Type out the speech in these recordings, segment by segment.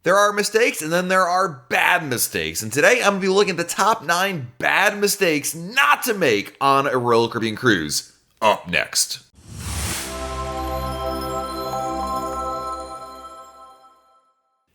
There are mistakes and then there are bad mistakes. And today I'm going to be looking at the top 9 bad mistakes not to make on a Royal Caribbean cruise. Up next.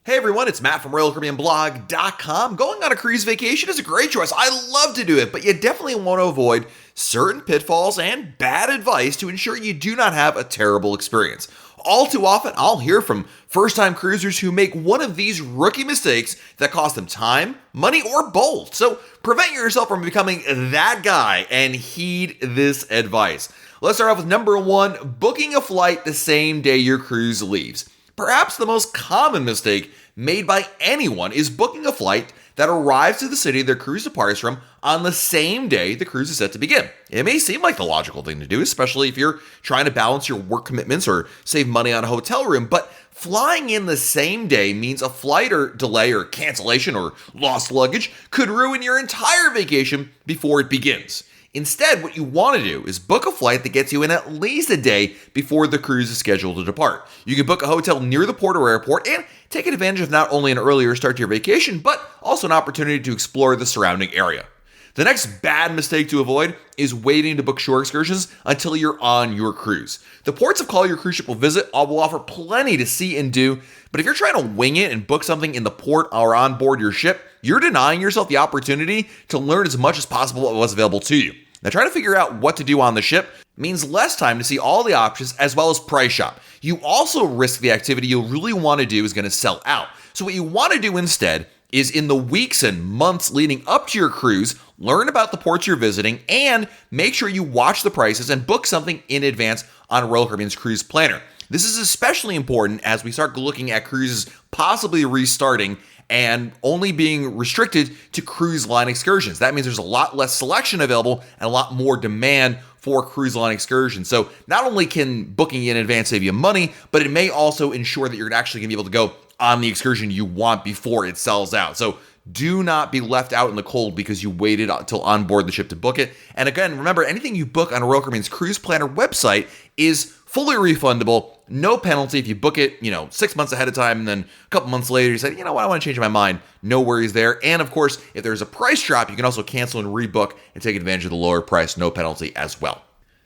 Hey everyone, it's Matt from CARIBBEANblog.com. Going on a cruise vacation is a great choice. I love to do it, but you definitely want to avoid certain pitfalls and bad advice to ensure you do not have a terrible experience. All too often, I'll hear from first-time cruisers who make one of these rookie mistakes that cost them time, money, or both. So prevent yourself from becoming that guy and heed this advice. Let's start off with number 1, booking a flight the same day your cruise leaves. Perhaps the most common mistake made by anyone is booking a flight that arrives to the city their cruise departs from on the same day the cruise is set to begin. It may seem like the logical thing to do, especially if you're trying to balance your work commitments or save money on a hotel room, but flying in the same day means a flight or delay or cancellation or lost luggage could ruin your entire vacation before it begins. Instead, what you want to do is book a flight that gets you in at least a day before the cruise is scheduled to depart. You can book a hotel near the port or airport and take advantage of not only an earlier start to your vacation, but also an opportunity to explore the surrounding area. The next bad mistake to avoid is waiting to book shore excursions until you're on your cruise. The ports of call your cruise ship will visit will offer plenty to see and do, but if you're trying to wing it and book something in the port or on board your ship, you're denying yourself the opportunity to learn as much as possible of what's available to you. Now, trying to figure out what to do on the ship means less time to see all the options as well as price shop. You also risk the activity you'll really want to do is going to sell out. So what you want to do instead is in the weeks and months leading up to your cruise, learn about the ports you're visiting and make sure you watch the prices and book something in advance on Royal Caribbean's Cruise Planner. This is especially important as we start looking at cruises possibly restarting and only being restricted to cruise line excursions. That means there's a lot less selection available and a lot more demand for cruise line excursions. So not only can booking in advance save you money, but it may also ensure that you're actually gonna be able to go on the excursion you want before it sells out. So do not be left out in the cold because you waited until on board the ship to book it. And again, remember, anything you book on Royal Caribbean's Cruise Planner website is fully refundable, no penalty if you book it, 6 months ahead of time, and then a couple months later you say, you know what, I want to change my mind. No worries there. And of course, if there's a price drop, you can also cancel and rebook and take advantage of the lower price, no penalty as well.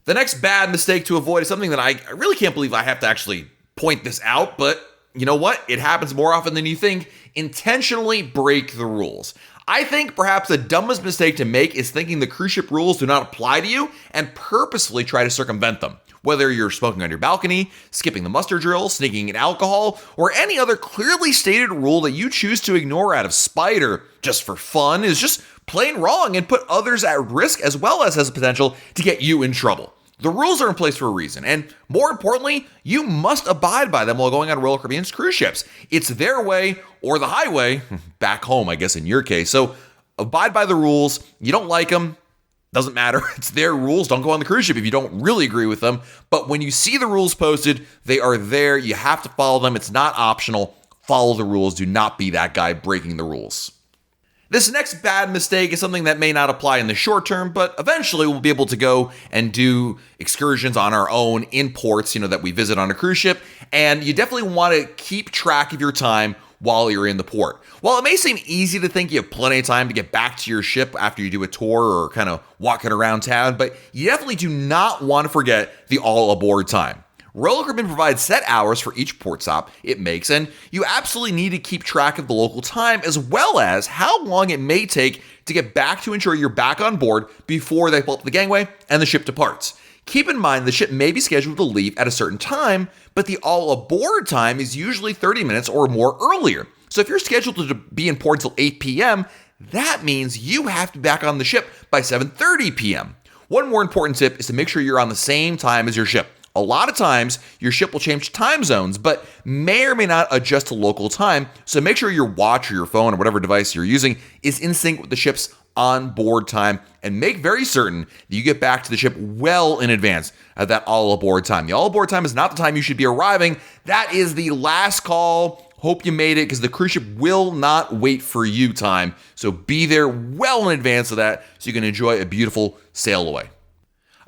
The next bad mistake to avoid is something that I really can't believe I have to actually point this out, but you know what? It happens more often than you think. Intentionally break the rules. I think perhaps the dumbest mistake to make is thinking the cruise ship rules do not apply to you and purposefully try to circumvent them. Whether you're smoking on your balcony, skipping the muster drill, sneaking in alcohol, or any other clearly stated rule that you choose to ignore out of spite or just for fun is just plain wrong and put others at risk as well as has the potential to get you in trouble. The rules are in place for a reason, and more importantly, you must abide by them while going on Royal Caribbean's cruise ships. It's their way or the highway, back home, I guess in your case. So abide by the rules. You don't like them, doesn't matter. It's their rules. Don't go on the cruise ship if you don't really agree with them. But when you see the rules posted, they are there. You have to follow them. It's not optional. Follow the rules. Do not be that guy breaking the rules. This next bad mistake is something that may not apply in the short term, but eventually we'll be able to go and do excursions on our own in ports, that we visit on a cruise ship. And you definitely want to keep track of your time while you're in the port. While it may seem easy to think you have plenty of time to get back to your ship after you do a tour or kind of walking around town, but you definitely do not want to forget the all aboard time. Royal Caribbean provides set hours for each port stop it makes, and you absolutely need to keep track of the local time as well as how long it may take to get back to ensure you're back on board before they pull up the gangway and the ship departs. Keep in mind the ship may be scheduled to leave at a certain time, but the all aboard time is usually 30 minutes or more earlier. So if you're scheduled to be in port until 8 p.m., that means you have to be back on the ship by 7:30 p.m. One more important tip is to make sure you're on the same time as your ship. A lot of times, your ship will change time zones, but may or may not adjust to local time, so make sure your watch or your phone or whatever device you're using is in sync with the ship's on-board time, and make very certain that you get back to the ship well in advance of that all-aboard time. The all-aboard time is not the time you should be arriving. That is the last call. Hope you made it, because the cruise ship will not wait for you time, so be there well in advance of that so you can enjoy a beautiful sail away.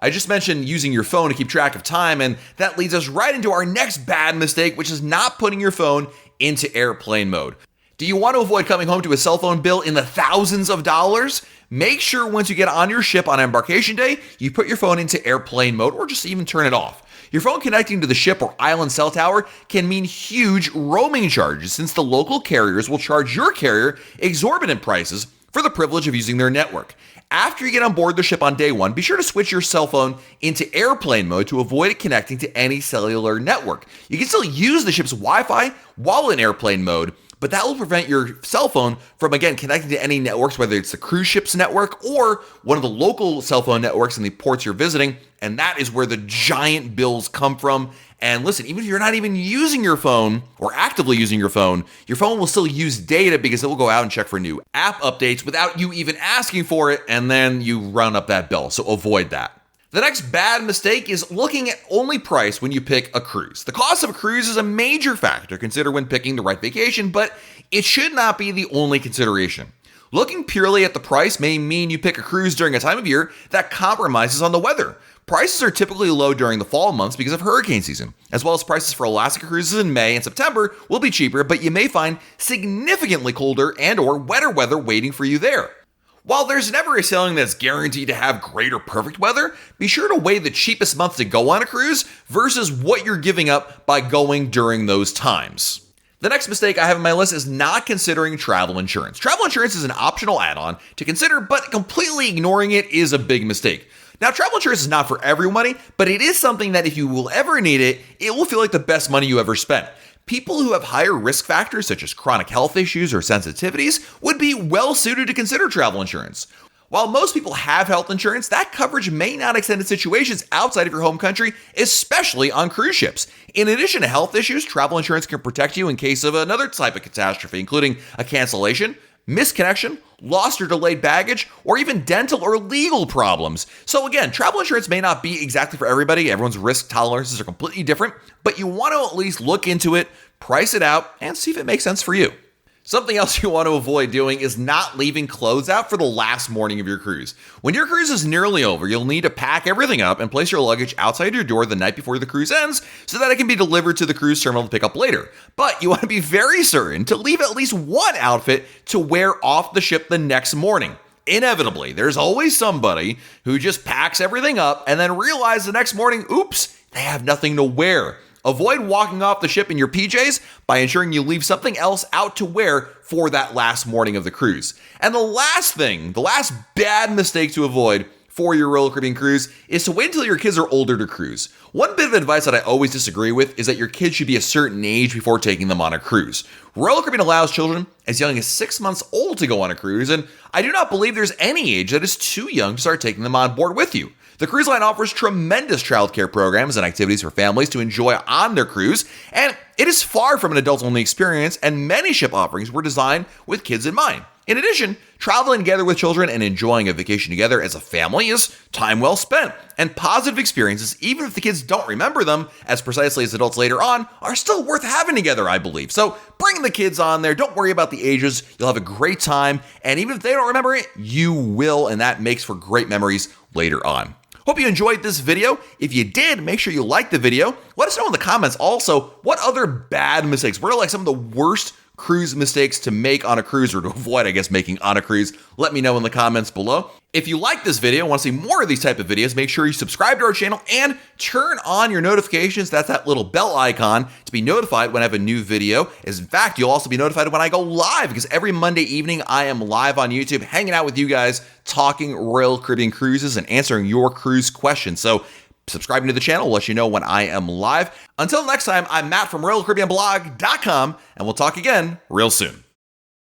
I just mentioned using your phone to keep track of time, and that leads us right into our next bad mistake, which is not putting your phone into airplane mode. Do you want to avoid coming home to a cell phone bill in the thousands of dollars? Make sure once you get on your ship on embarkation day, you put your phone into airplane mode or just even turn it off. Your phone connecting to the ship or island cell tower can mean huge roaming charges, since the local carriers will charge your carrier exorbitant prices for the privilege of using their network. After you get on board the ship on day one, be sure to switch your cell phone into airplane mode to avoid it connecting to any cellular network. You can still use the ship's Wi-Fi while in airplane mode, but that will prevent your cell phone from, again, connecting to any networks, whether it's the cruise ship's network or one of the local cell phone networks in the ports you're visiting. And that is where the giant bills come from. And listen, even if you're not even using your phone or actively using your phone will still use data because it will go out and check for new app updates without you even asking for it. And then you run up that bill. So avoid that. The next bad mistake is looking at only price when you pick a cruise. The cost of a cruise is a major factor to consider when picking the right vacation, but it should not be the only consideration. Looking purely at the price may mean you pick a cruise during a time of year that compromises on the weather. Prices are typically low during the fall months because of hurricane season, as well as prices for Alaska cruises in May and September will be cheaper, but you may find significantly colder and or wetter weather waiting for you there. While there's never a sailing that's guaranteed to have great or perfect weather, be sure to weigh the cheapest month to go on a cruise versus what you're giving up by going during those times. The next mistake I have on my list is not considering travel insurance. Travel insurance is an optional add-on to consider, but completely ignoring it is a big mistake. Now, travel insurance is not for everybody, but it is something that if you will ever need it, it will feel like the best money you ever spent. People who have higher risk factors, such as chronic health issues or sensitivities, would be well suited to consider travel insurance. While most people have health insurance, that coverage may not extend to situations outside of your home country, especially on cruise ships. In addition to health issues, travel insurance can protect you in case of another type of catastrophe, including a cancellation, misconnection, lost or delayed baggage, or even dental or legal problems. So again, travel insurance may not be exactly for everybody. Everyone's risk tolerances are completely different, but you want to at least look into it, price it out, and see if it makes sense for you. Something else you want to avoid doing is not leaving clothes out for the last morning of your cruise. When your cruise is nearly over, you'll need to pack everything up and place your luggage outside your door the night before the cruise ends so that it can be delivered to the cruise terminal to pick up later. But you want to be very certain to leave at least one outfit to wear off the ship the next morning. Inevitably, there's always somebody who just packs everything up and then realizes the next morning, oops, they have nothing to wear. Avoid walking off the ship in your PJs by ensuring you leave something else out to wear for that last morning of the cruise. And the last bad mistake to avoid for your Royal Caribbean cruise is to wait until your kids are older to cruise. One bit of advice that I always disagree with is that your kids should be a certain age before taking them on a cruise. Royal Caribbean allows children as young as 6 months old to go on a cruise, and I do not believe there's any age that is too young to start taking them on board with you. The cruise line offers tremendous childcare programs and activities for families to enjoy on their cruise, and it is far from an adult-only experience, and many ship offerings were designed with kids in mind. In addition, traveling together with children and enjoying a vacation together as a family is time well spent, and positive experiences, even if the kids don't remember them as precisely as adults later on, are still worth having together, I believe. So bring the kids on there. Don't worry about the ages. You'll have a great time, and even if they don't remember it, you will, and that makes for great memories later on. Hope you enjoyed this video. If you did, make sure you like the video. Let us know in the comments also what other bad mistakes, what are like some of the worst cruise mistakes to make on a cruise, or to avoid, I guess, making on a cruise. Let me know in the comments below. If you like this video and want to see more of these type of videos, make sure you subscribe to our channel and turn on your notifications. That's that little bell icon to be notified when I have a new video. As in fact, you'll also be notified when I go live, because every Monday evening I am live on YouTube hanging out with you guys, talking Royal Caribbean cruises and answering your cruise questions. So subscribing to the channel will let you know when I am live. Until next time, I'm Matt from RoyalCaribbeanblog.com, and we'll talk again real soon.